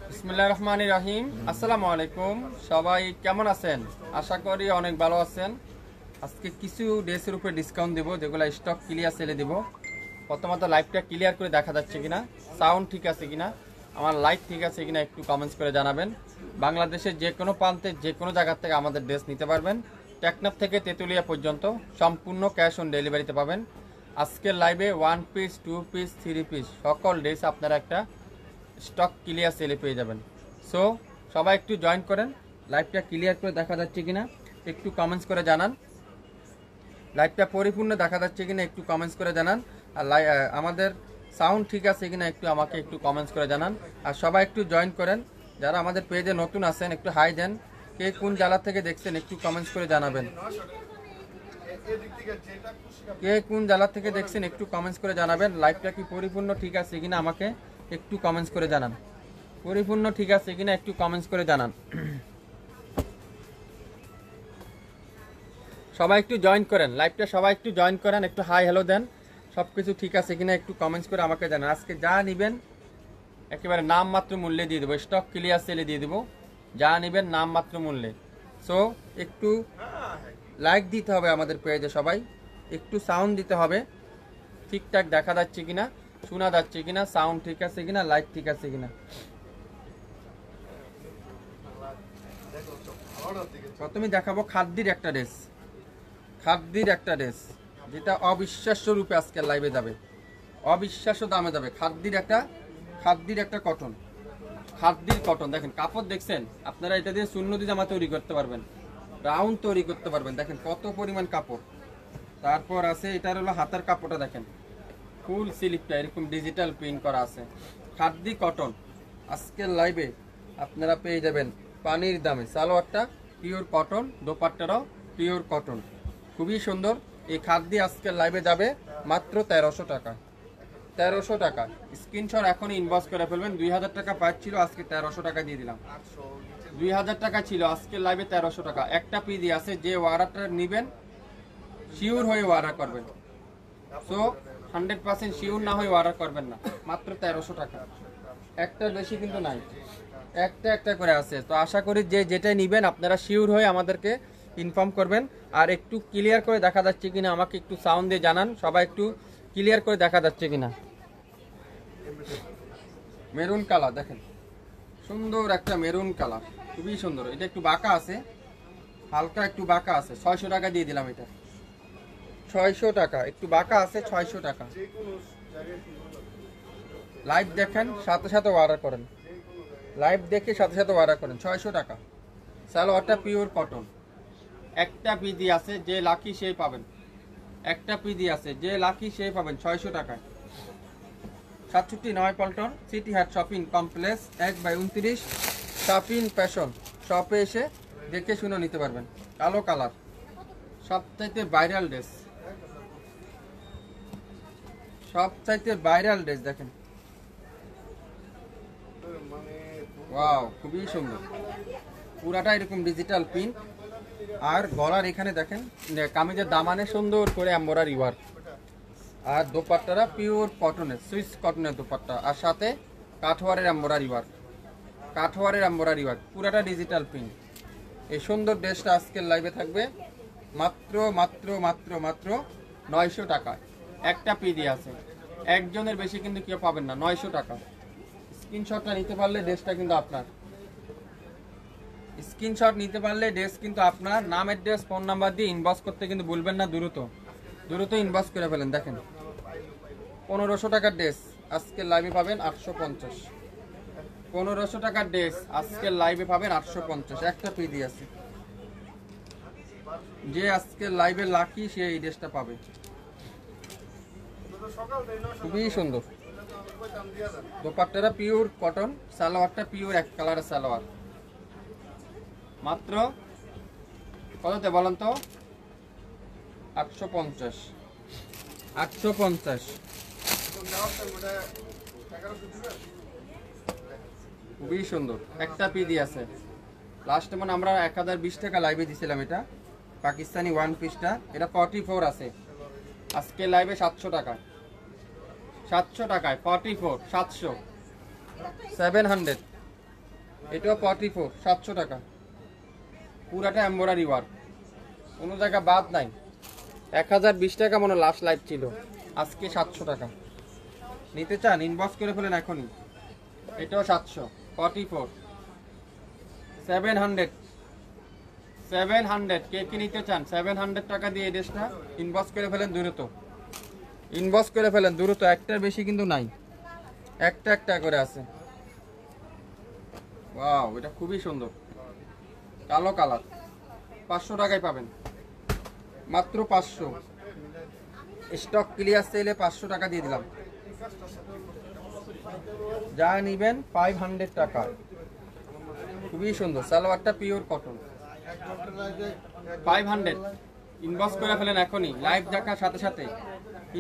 বিসমিল্লাহির রহমানির রহিম। আসসালামু আলাইকুম, সবাই কেমন আছেন? আশা করি অনেক ভালো আছেন। আজকে কিছু ড্রেসের উপরে ডিসকাউন্ট দেবো, যেগুলো স্টক ক্লিয়ার সেলে দেবো। প্রথমত লাইভটা ক্লিয়ার করে দেখা যাচ্ছে কিনা, সাউন্ড ঠিক আছে কিনা, আমার লাইভ ঠিক আছে কিনা একটু কমেন্টস করে জানাবেন। বাংলাদেশের যে কোনো প্রান্তে যে কোনো জায়গা থেকে আমাদের ড্রেস নিতে পারবেন। টেকনাফ থেকে তেঁতুলিয়া পর্যন্ত সম্পূর্ণ ক্যাশ অন ডেলিভারিতে পাবেন। আজকের লাইভে 1 পিস 2 পিস 3 পিস সকল ড্রেস আপনারা একটা স্টক ক্লিয়ার সেলে পেয়ে যাবেন। সো সবাই একটু জয়েন করেন, লাইভটা ক্লিয়ার করে দেখা যাচ্ছে কিনা একটু কমেন্টস করে জানান। লাইভটা পরিপূর্ণ দেখা যাচ্ছে কিনা একটু কমেন্টস করে জানান। আর আমাদের সাউন্ড ঠিক আছে কিনা একটু আমাকে একটু কমেন্টস করে জানান। আর সবাই একটু জয়েন করেন, যারা আমাদের পেজে নতুন আছেন একটু হাই দেন। কে কোন জেলা থেকে দেখছেন একটু কমেন্টস করে জানাবেন। কে কোন জেলা থেকে দেখছেন একটু কমেন্টস করে জানাবেন। লাইভটা কি পরিপূর্ণ ঠিক আছে কিনা আমাকে একটু কমেন্টস করে জানান। পরিপূর্ণ ঠিক আছে কিনা একটু কমেন্টস করে জানান। সবাই একটু জয়েন করেন, লাইভটা সবাই একটু জয়েন করেন, একটু হাই হ্যালো দেন। সব কিছু ঠিক আছে কিনা একটু কমেন্টস করে আমাকে জানান। আজকে যা নেবেন একেবারে নামমাত্র মূল্যে দিয়ে দেবো, স্টক ক্লিয়ার সেলে দিয়ে দেবো। যা নেবেন নামমাত্র মূল্যে। সো একটু লাইক দিতে হবে আমাদের পেজে, সবাই একটু সাউন্ড দিতে হবে। ঠিকঠাক দেখা যাচ্ছে কিনা, শোনা যাচ্ছে কিনা, সাউন্ড ঠিক আছে কিনা, লাইট ঠিক আছে কিনা। প্রথমে দেখাবো খাদ্যির একটা ড্রেস, খাদ্যির একটা ড্রেস যেটা অবিশ্বাস্য রূপে আজকে লাইভে যাবে, অবিশ্বাস্য দামে যাবে। খাদ্যির একটা কটন, খাদ্যির কটন। দেখেন কাপড় দেখছেন আপনারা, এটা দিয়ে সুন্নতি জামা তৈরি করতে পারবেন, রাউন্ড তৈরি করতে পারবেন। দেখেন কত পরিমাণ কাপড়। তারপর আছে এটার হলো হাতার কাপড়টা, দেখেন ফুল স্লিপটা এরকম ডিজিটাল প্রিন্ট করা আছে। খাদ্যি কটন আজকের লাইভে আপনারা পেয়ে যাবেন পানির দামে। সালোয়ারটা পিওর কটন, দোপাট্টাটাও পিওর কটন, খুবই সুন্দর। এই খাদ্যি আজকের লাইভে যাবে মাত্র 1300 টাকা। 1300 টাকা স্ক্রিনশট এখনই ইনবক্স করে ফেলবেন। 2000 টাকা পাচ্ছিল, আজকে 1300 টাকা দিয়ে দিলাম। 2000 টাকা ছিল, আজকের লাইভে 1300 টাকা। একটা পিডি আছে, যে অর্ডারটা নেবেন শিওর হয়ে অর্ডার করবেন। সো 100% শিওর না হয়ে অর্ডার করবেন না। মাত্র 1300 টাকা, একটা বেশি কিন্তু নাই, একটা একটা করে আছে। তো আশা করি যে যেটাই নেবেন আপনারা শিওর হয়ে আমাদেরকে ইনফর্ম করবেন। আর একটু ক্লিয়ার করে দেখা যাচ্ছে কিনা আমাকে একটু সাউন্ড দিয়ে জানান। সবাই একটু ক্লিয়ার করে দেখা যাচ্ছে কিনা। মেরুন কালার দেখেন, সুন্দর একটা মেরুন কালার, খুবই সুন্দর। এটা একটু বাঁকা আছে, হালকা একটু বাঁকা আছে। 600 টাকা দিয়ে দিলাম এটা, 600 টাকা। একটু বাঁকা আছে, 600 টাকা। লাইভ দেখেন সাথে সাথে অর্ডার করেন, লাইভ দেখে সাথে সাথে অর্ডার করেন। 600 টাকা। সালোয়ারটা পিওর কটন। একটা পিদি আছে, যে লাকি সেই পাবেন। একটা পিদি আছে, যে লাকি সেই পাবেন 600 টাকায়। 67 পল্টন সিটি হাট শপিং কমপ্লেক্স 1/29 শপিং ফ্যাশন শপে এসে দেখে শুনে নিতে পারবেন। কালো কালার, সবচাইতে ভাইরাল ড্রেস, সবচাইতে ভাইরাল ড্রেস। দেখেন ওয়াও, খুবই সুন্দর। পুরাটা এরকম ডিজিটাল প্রিন্ট। আর গলার এখানে দেখেন কামিজের দামানে সুন্দর করে এমব্রয়ডারি ওয়ার্ক। আর দোপাট্টারা পিওর কটনের, সুইস কটনের দোপাট্টা, আর সাথে কাঠওয়ারের এমব্রয়ডারি ওয়ার্ক, কাঠওয়ারের এমব্রয়ডারি ওয়ার্ক, পুরাটা ডিজিটাল প্রিন্ট। এই সুন্দর ড্রেসটা আজকের লাইভে থাকবে মাত্র মাত্র মাত্র মাত্র 900 টাকা। একটা পিডি আছে, একজনের বেশি কিন্তু কেউ পাবেন না। 900 টাকা। স্ক্রিনশটটা নিতে পারলে ড্রেসটা কিন্তু আপনার, স্ক্রিনশট নিতে পারলে ড্রেস কিন্তু আপনার। নাম, অ্যাড্রেস, ফোন নাম্বার দিয়ে ইনবক্স করতে কিন্তু ভুলবেন না। দ্রুত দ্রুত ইনবক্স করে ফেলেন। দেখেন 1500 টাকার ড্রেস আজকের লাইভে পাবেন 850। 1500 টাকার ড্রেস আজকের লাইভে পাবেন 850। একটা পিডি আছে, যে আজকের লাইভে লাকি সে এই ড্রেসটা পাবে। খুবই সুন্দর। দোপাট্টাটা পিওর কটন, সালোয়ারটা পিওর এক কালারের সালোয়ার। মাত্র কততে বলেন তো? 850। 850। খুবই সুন্দর। একটা পিডি আছে। লাস্ট মানে আমরা 1020 টাকা লাইভে দিছিলাম এটা, পাকিস্তানি ওয়ান পিসটা। এটা 44 আছে আজকে লাইভে 700 টাকায়। 700 টাকায় 44, 700, 700। এটাও 44 700 টাকা, পুরাটা এমব্রয়ডারি ওয়ার্ক, কোনো জায়গা বাদ নাই। 1020 টাকা মনে লাস্ট লাইভ ছিল, আজকে 700 টাকা। নিতে চান ইনবক্স করে ফেলেন এখনই। এটাও 700 44 700 কে কি নিতে চান? 700 টাকা দিয়ে এই ড্রেসটা ইনবক্স করে ফেলেন দ্রুত, ইনবক্স করে ফেলেন দ্রুত। একটার বেশি কিন্তু নাই, একটা একটা করে আছে। ওয়াও, এটা খুবই সুন্দর, কালো কালার। 500 টাকায় পাবেন, মাত্র 500। স্টক ক্লিয়ার সেলে 500 টাকা দিয়ে দিলাম। যা নিবেন 500 টাকা, খুবই সুন্দর। সালোয়ারটা পিওর কটন, 500। ইনবক্স করে ফেলেন এখনই, লাইভ দেখার সাথে সাথে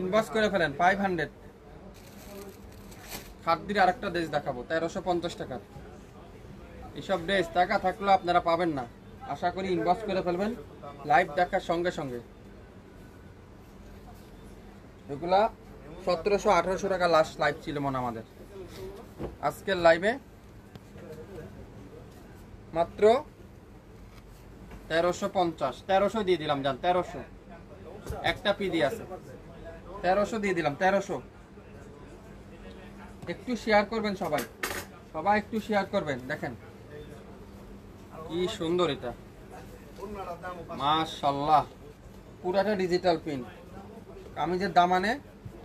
ইনবক্স করে ফেলেন 500। খাদ্যের আরেকটা ড্রেস দেখাবো 1350 টাকা। এসব ড্রেস টাকা থাকলেও আপনারা পাবেন না, আশা করি ইনবক্স করে ফেলবেন লাইভ দেখার সঙ্গে সঙ্গে। এগুলা 1700-1800 টাকা লাস্ট লাইভ ছিল মনে আমাদের। আজকের লাইভে মাত্র 1350, 1300 দিয়ে দিলাম। জান 1300, একটা পিডি আছে, 1300 দিয়ে দিলাম। 1300। একটু শেয়ার করবেন সবাই, সবাই একটু শেয়ার করবেন। দেখেন কি সুন্দর, এটা মাশাআল্লাহ, পুরাটা ডিজিটাল প্রিন্ট। কামিজের দামানে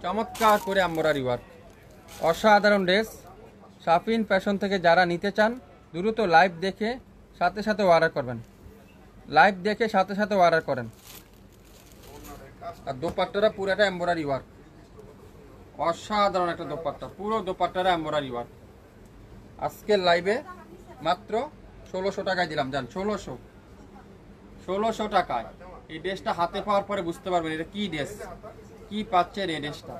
চমৎকার করে এমব্রয়ডারি ওয়ার্ক, অসাধারণ ড্রেস। শাফিন ফ্যাশন থেকে যারা নিতে চান দ্রুত লাইভ দেখে সাথে সাথে অর্ডার করবেন, লাইভ দেখে সাথে সাথে অর্ডার করেন। আর দোপাট্টাটা পুরাটা এমব্রয়ডারি ওয়ার্ক, অসাধারণ একটা দোপাট্টা, পুরো দোপাট্টাটা এমব্রয়ডারি ওয়ার্ক। আজকের লাইভে মাত্র 1600 টাকায় দিলাম। জান 1600 টাকায় এই ড্রেসটা হাতে পাওয়ার পরে বুঝতে পারবেন এটা কি ড্রেস, কি পাচ্ছেন এই ড্রেসটা।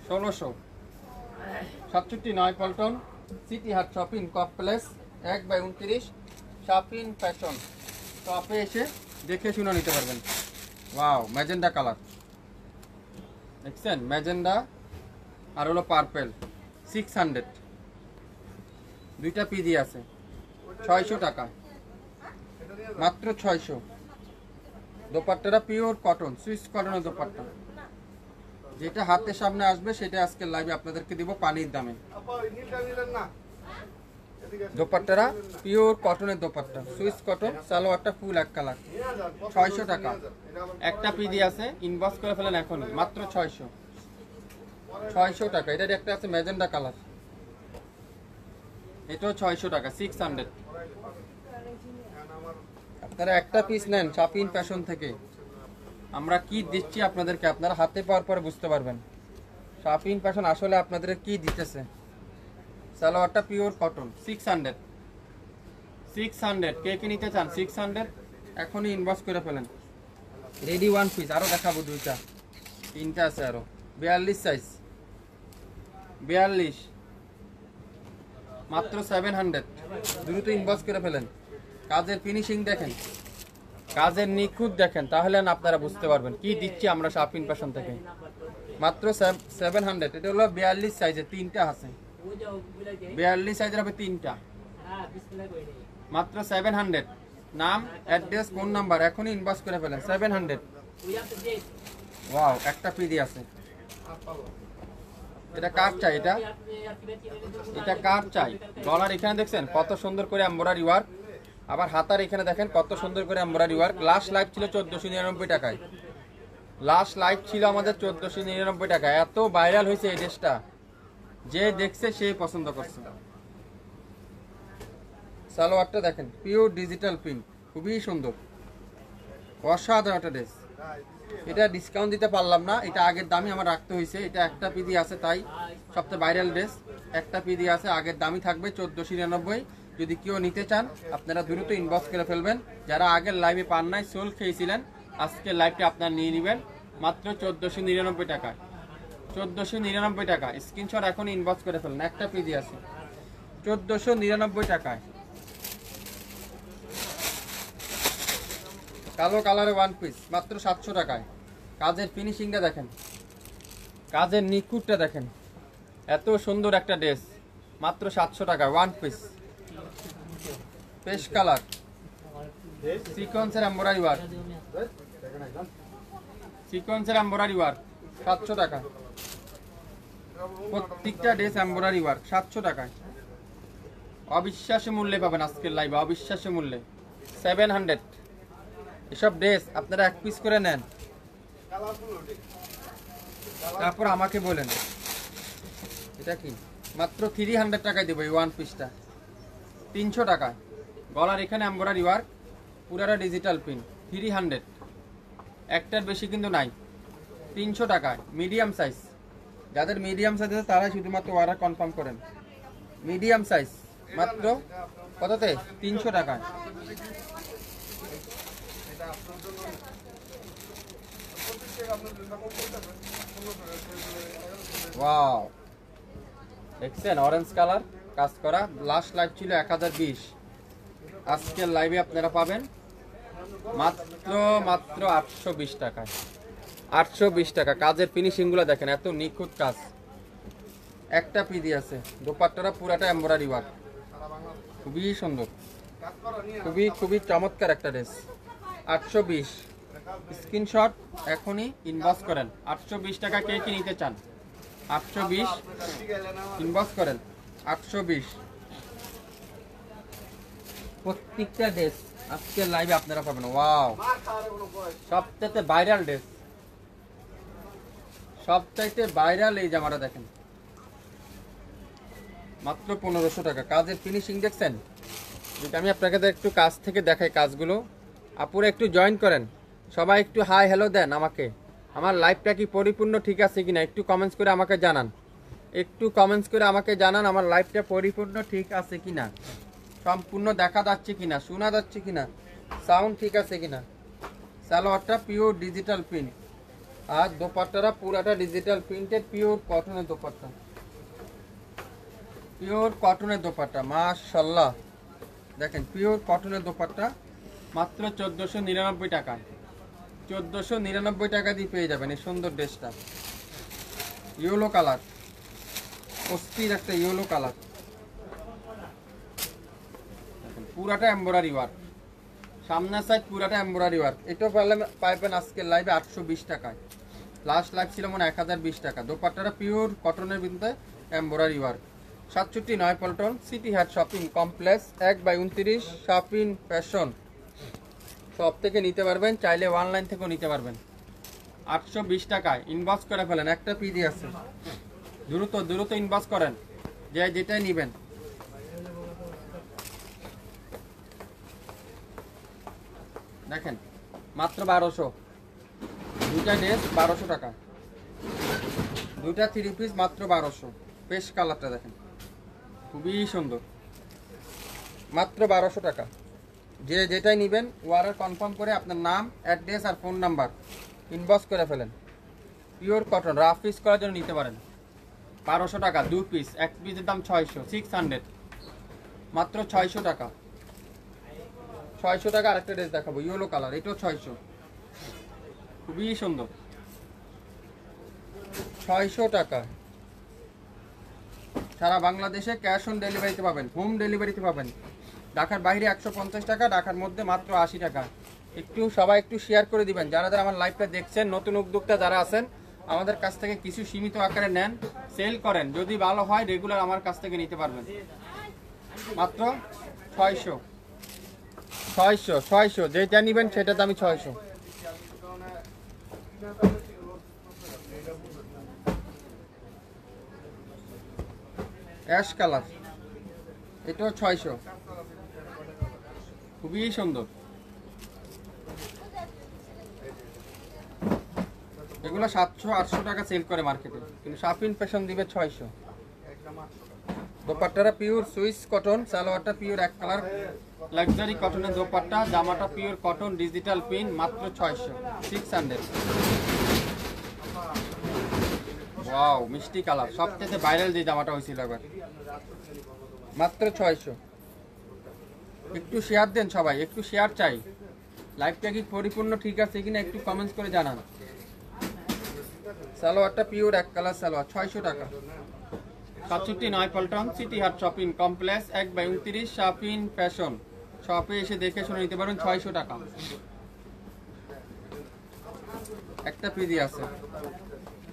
1600। 67 পল্টন সিটি হাট শপিং কমপ্লেক্স 1/29 শাফিন ফ্যাশন শপে এসে দেখে শুনে নিতে পারবেন। ওয়াও, ম্যাজেন্ডা কালার দেখছেন, ম্যাজেন্ডা আর হলো পার্পেল। 600, দুইটা পিডি আছে। 600 টাকা, মাত্র 600। দোপাট্টাটা পিওর কটন, সুইস কটনের দোপাট্টা। যেটা হাতের সামনে আসবে সেটা আজকের লাইভে আপনাদেরকে দিব পানির দামে। দোপাট্টাটা পিওর কটনের দোপাট্টা, সুইস কটন। সালোয়ারটা ফুল এক কালার। 600 টাকা, একটা পিডি আছে। ইনবক্স করে ফেলেন এখনই, মাত্র 600। 600 টাকা। এটার একটা আছে ম্যাজেন্ডা কালার, এটাও 600 টাকা। 600। আপনারা একটা পিস নেন শাফিন ফ্যাশন থেকে, আমরা কি দিচ্ছি আপনাদেরকে আপনারা হাতে পাওয়ার পরে বুঝতে পারবেন শাফিন ফ্যাশন আসলে আপনাদের কি দিতেছে। সালোয়ারটা পিওর কটন। 600। 600 কে কে নিতে চান? 600 এখনই ইনবক্স করে ফেলেন। রেডি ওয়ান পিস আরো দেখাবো, দুইটা তিনটা আছে আরো। 42 সাইজ, 42, মাত্র 700। দ্রুত ইনবক্স করে ফেলেন। কাজের ফিনিশিং দেখেন, কাজের নিখুঁত দেখেন, তাহলে আপনারা বুঝতে পারবেন কি দিচ্ছি আমরা শাফিন ফ্যাশন থেকে। মাত্র 700। এটা হলো 42 সাইজের, তিনটা আছে। 42 সাইজের হবে তিনটা, মাত্র 700। নাম, অ্যাড্রেস, ফোন নাম্বার এখনই ইনবক্স করে ফেলেন। 700। ওয়াও, একটা পিডি আছে। এটা কার চাই? এটা কার চাই? গলার এখানে দেখছেন কত সুন্দর করে এমব্রয়ডারি ওয়ার্ক, আবার হাতার এখানে দেখেন কত সুন্দর করে এমব্রয়ডারি ওয়ার্ক। লাস্ট লাইভ ছিল 1499 টাকায়, লাস্ট লাইভ ছিল আমাদের 1499 টাকা। এত ভাইরাল হয়েছে এই ড্রেসটা, যে দেখছে সে পছন্দ করছে। সালোয়ারটা দেখেন পিওর ডিজিটাল প্রিন্ট, খুবই সুন্দর, অসাধারণ একটা ড্রেস। এটা ডিসকাউন্ট দিতে পারলাম না, এটা আগের দামই আমার রাখতে হয়েছে। এটা একটা পিডি আছে তাই সবচেয়ে ভাইরাল ড্রেস। একটা পিডি আছে, আগের দামই থাকবে 1499। যদি কেউ নিতে চান আপনারা দ্রুত ইনবক্স করে ফেলবেন। যারা আগের লাইভে পান নাই, সোল খেয়েছিলেন, আজকের লাইভটা আপনারা নিয়ে নেবেন মাত্র 1499 টাকায়। 1499 টাকা। স্ক্রিনশট এখন ইনবক্স করে ফেলুন। একটা পিডি আছে 1499 টাকায়। কালো কালারে ওয়ান পিস মাত্র 700 টাকায়। কাজের ফিনিশিংটা দেখেন, কাজের নিখুঁতটা দেখেন, এত সুন্দর একটা ড্রেস মাত্র 700 টাকা ওয়ান পিস। পেস্ট কালার, সিকোয়েন্সের এমব্রয়ডারি ওয়ার্ক, সিকোয়েন্সের এমব্রয়ডারি ওয়ার্ক 700 টাকা। প্রত্যেকটা ড্রেস এমব্রয়ডারি ওয়ার্ক 700 টাকায়। অবিশ্বাস্য মূল্যে পাবেন আজকের লাইভে, অবিশ্বাস্য মূল্যে 700। এসব ড্রেস আপনারা এক পিস করে নেন, তারপর আমাকে বলেন এটা কি। মাত্র 300 টাকায় দেবো এই ওয়ান পিসটা, 300 টাকায়। গলার এখানে এমব্রয়ডারি ওয়ার্ক, পুরাটা ডিজিটাল প্রিন্ট, 300। একটার বেশি কিন্তু নাই, 300 টাকায়। মিডিয়াম সাইজ, যাদের মিডিয়াম সাইজ আছে তারাই শুধুমাত্র অর্ডার কনফার্ম করেন। মিডিয়াম সাইজ মাত্র কততে? 300 টাকায়। ওয়াও, দেখছেন অরেঞ্জ কালার কাজ করা। লাস্ট লাইভ ছিল 1020, আজকের লাইভে আপনারা পাবেন মাত্র 820 টাকায়। 820 টাকা। কাজের ফিনিশিং গুলো দেখেন, এত নিখুঁত কাজ। একটা পিদি আছে, দোপাট্টাটা পুরাটা এমব্রয়ডারি ওয়ার্ক, খুবই সুন্দর, খুবই চমৎকার একটা ড্রেস। 820। স্ক্রিনশট এখনই ইনবক্স করেন। 820 টাকা কে কি নিতে চান? 820 ইনবক্স করেন। 820 প্রত্যেকটা ড্রেস আজকের লাইভে আপনারা পাবেন। ওয়াও, সবচাইতে ভাইরাল ড্রেস, সবচাইতে ভাইরাল এই জামাটা দেখেন, মাত্র 1500 টাকা। কাজের ফিনিশিং দেখছেন? যদি আমি আপনাকে একটু কাছ থেকে দেখাই কাজগুলো, আপুরা একটু জয়েন করেন, সবাই একটু হাই হ্যালো দেন আমাকে। আমার লাইফটা কি পরিপূর্ণ ঠিক আছে কিনা একটু কমেন্টস করে আমাকে জানান, একটু কমেন্টস করে আমাকে জানান আমার লাইফটা পরিপূর্ণ ঠিক আছে কিনা, সম্পূর্ণ দেখা যাচ্ছে কিনা, শোনা যাচ্ছে কিনা, সাউন্ড ঠিক আছে কিনা। সালোয়ারটা পিওর ডিজিটাল প্রিন্ট, আর দোপাট্টাটা পুরাটা ডিজিটাল প্রিন্টেড পিওর কটনের দোপাট্টা, পিওর কটনের দোপাট্টা। মাশাআল্লাহ, দেখেন পিওর কটনের দোপাট্টা মাত্র 1499 টাকা। 1499 টাকা দিয়ে পেয়ে যাবেন এই সুন্দর ড্রেসটা। ইয়েলো কালার, অস্থির একটা ইয়েলো কালার, পুরাটা এমব্রয়ডারি ওয়ার্ক, সামনের সাইড পুরাটা এমব্রয়ডারি ওয়ার্ক। এটাও পাইবেন আজকের লাইভে 820 টাকায়। লাস্ট লাইভ ছিল মনে 1020 টাকা। দোপাট্টাটা পিওর কটনের ভিতরে এমব্রয়ডারি ওয়ার্ক। 67 নয়াপল্টন সিটি হাট শপিং কমপ্লেক্স 1/29 শপিং ফ্যাশন সব থেকে নিতে পারবেন, চাইলে অনলাইন থেকেও নিতে পারবেন। 820 টাকায় ইনবক্স করে ফেলেন, একটা পিডি আছে, দ্রুত ইনবক্স করেন যে যেটাই নেবেন। দেখেন মাত্র 1200, দুইটা ড্রেস 1200 টাকা, দুইটা 3 পিস মাত্র 1200। পেস্ট কালারটা দেখেন খুবই সুন্দর, মাত্র 1200 টাকা। যে যেটাই নেবেন অর্ডার কনফার্ম করে আপনার নাম, অ্যাড্রেস আর ফোন নাম্বার ইনবক্স করে ফেলেন। পিওর কটন রাফ পিস করার জন্য নিতে পারেন। 1200 টাকা 2 পিস, এক পিসের দাম 600, 600, মাত্র 600 টাকা। 600 টাকা। আরেকটা ড্রেস দেখাবো ইয়েলো কালার, এটাও 600, খুবই সুন্দর, 600 টাকা। সারা বাংলাদেশে ক্যাশ অন ডেলিভারিতে পাবেন, হোম ডেলিভারিতে পাবেন। ঢাকার বাইরে 150 টাকা, ঢাকার মধ্যে মাত্র 80 টাকা। একটু সবাই একটু শেয়ার করে দিবেন, যারা যারা আমার লাইভটা দেখছেন, নতুন উদ্যোক্তা যারা আছেন আমাদের কাছ থেকে কিছু সীমিত আকারে নেন, সেল করেন, যদি ভালো হয় রেগুলার আমার কাছ থেকে নিতে পারবেন। মাত্র 600, যেটা নেবেন সেটার দামই 600। অ্যাশ কালার, এটাও 600, খুবই সুন্দর। এগুলো 700-800 টাকা সেল করে মার্কেটে, কিন্তু শাপিন ফ্যাশন দিবে 600। দোপাট্টাটা পিওর সুইস কটন, সালোয়ারটা পিওর এক কালার লাক্সারি কটনের দোপাট্টা, জামাটা পিওর কটন ডিজিটাল প্রিন্ট, মাত্র 600, 600। ওয়াও, মিষ্টি কালার, সবচেয়ে ভাইরাল যে জামাটা হয়েছিল এবার, মাত্র 600। একটু শেয়ার দেন সবাই, একটু শেয়ার চাই। লাইভটা কি পরিপূর্ণ ঠিক আছে কিনা একটু কমেন্টস করে জানান। সালোয়ারটা পিওর এক কালার সালোয়ার, 600 টাকা। 67 নয়াপল্টন সিটি হাট শপিং কমপ্লেক্স 1/29 শপিং ফ্যাশন শপে এসে দেখে শুনে নিতে পারেন 600 টাকা। একটা পিদি আছে,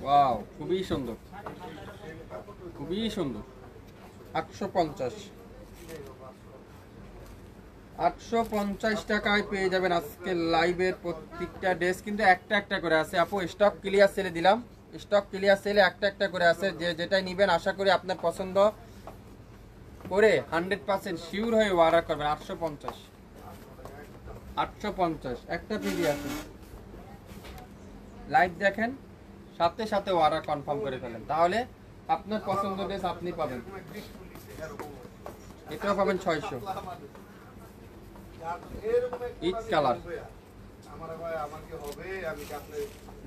ওয়াও খুবই সুন্দর, খুবই সুন্দর। 850 850 টাকায় পেয়ে যাবেন আজকে লাইভের প্রত্যেকটা ড্রেস। কিন্তু একটা একটা করে আছে আপু, স্টক ক্লিয়ার সেলে দিলাম, স্টক ক্লিয়ার সেলে একটা একটা করে আছে। যে যেটাই নেবেন আশা করি আপনার পছন্দ করে 100% শিওর হয়ে অর্ডার করবেন। 850 একটা পিডি আছে, লাইভ দেখেন, সাথে সাথে অর্ডার কনফার্ম করে ফেলেন, তাহলে আপনার পছন্দ ড্রেস আপনি পাবেন। এটাও পাবেন 600। ইট কালার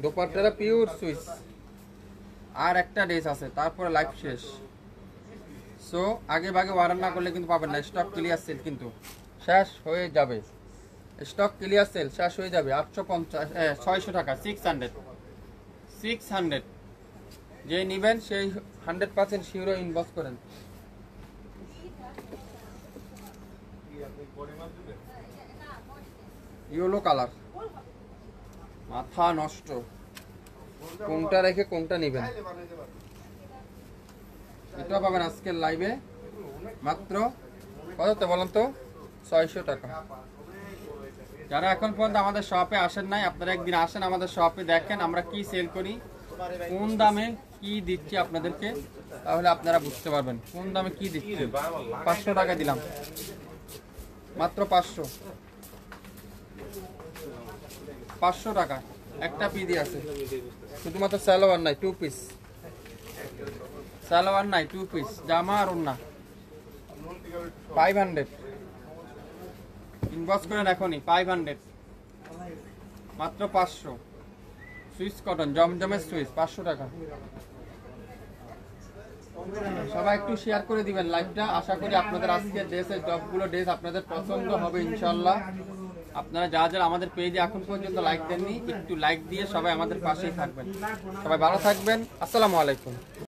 দোপাট্টাটা পিওর সুইস। আর একটা ড্রেস আছে, তারপরে লাইভ শেষ। সো আগে ভাগে অর্ডার না করলে কিন্তু পাবেন না। স্টক ক্লিয়ার সেল কিন্তু শেষ হয়ে যাবে, স্টক ক্লিয়ার সেল শেষ হয়ে যাবে। 600 টাকা, 600 যে নেবেন সেই 100% শিওর ইনবক্স করেন। ইয়েলো কালার, মাথা নষ্ট, কোনটা রেখে কোনটা নেবেন। এটা পাবেন আজকের লাইভে মাত্র কত বলেন তো, 600 টাকা। যারা এখন পর্যন্ত আমাদের শপে আসেন নাই, আপনারা একদিন আসেন আমাদের শপে, দেখেন আমরা কি সেল করি, কোন দামে কি দিচ্ছি আপনাদেরকে, তাহলে আপনারা বুঝতে পারবেন কোন দামে কি দিচ্ছি। 500 টাকা দিলাম, মাত্র 500 টাকা একটা পিদি আছে। শুধুমাত্র সালোয়ার নাই, 2 পিস সালোয়ার নাই, 2 পিস জামা আর ওড়না। 500 ইনবক্স করেন এখনই, 500 মাত্র 500। সুইস কটন জমজমের সুইস, 500 টাকা। সবাই একটু শেয়ার করে দিবেন লাইভটা। আশা করি আপনাদের আজকে ড্রেসের সবগুলো ড্রেস আপনাদের পছন্দ হবে ইনশাল্লাহ। আপনারা যারা যারা আমাদের পেজে এখন পর্যন্ত লাইক দেননি, একটু লাইক দিয়ে সবাই আমাদের পাশেই থাকবেন। সবাই ভালো থাকবেন, আসসালামু আলাইকুম।